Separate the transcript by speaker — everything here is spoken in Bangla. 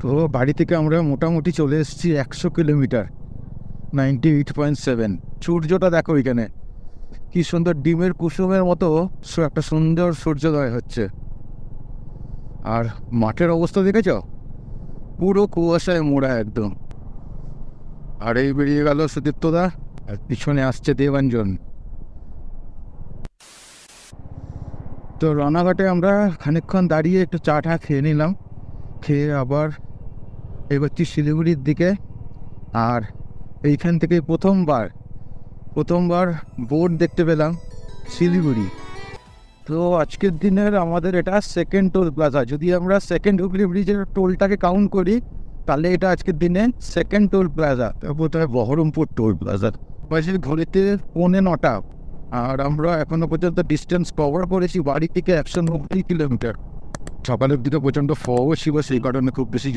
Speaker 1: তো বাড়ি থেকে আমরা মোটামুটি চলে এসেছি 100 কিলোমিটার, 98.7। সূর্যটা দেখো এখানে কি সুন্দর ডিমের কুসুমের মতো একটা সুন্দর সূর্যোদয় হচ্ছে। আর মাঠের অবস্থা দেখেছ, পুরো কুয়াশায় মোড়া একদম। আর এই বেরিয়ে গেল সুদীপ্তদা, আর পিছনে আসছে দেবাঞ্জন। তো রানাঘাটে আমরা খানিকক্ষণ দাঁড়িয়ে একটু চা টা খেয়ে নিলাম, খেয়ে আবার এগোচ্ছি শিলিগুড়ির দিকে। আর এইখান থেকে প্রথমবার বোর্ড দেখতে পেলাম শিলিগুড়ি। তো আজকের দিনের আমাদের এটা সেকেন্ড টোল প্লাজা। যদি আমরা সেকেন্ড হুগলি ব্রিজের টোলটাকে কাউন্ট করি, তাহলে এটা আজকের দিনে সেকেন্ড টোল প্লাজা। তারপর বহরমপুর টোল প্লাজা। বয়সের ঘড়িতে 9:45, আর আমরা এখনো পর্যন্ত ডিস্টেন্স কভার করেছি বাড়ি থেকে 190 কিলোমিটার। সকালের দিকে প্রচণ্ড ফগও ছিল, সেই কারণে খুব বেশি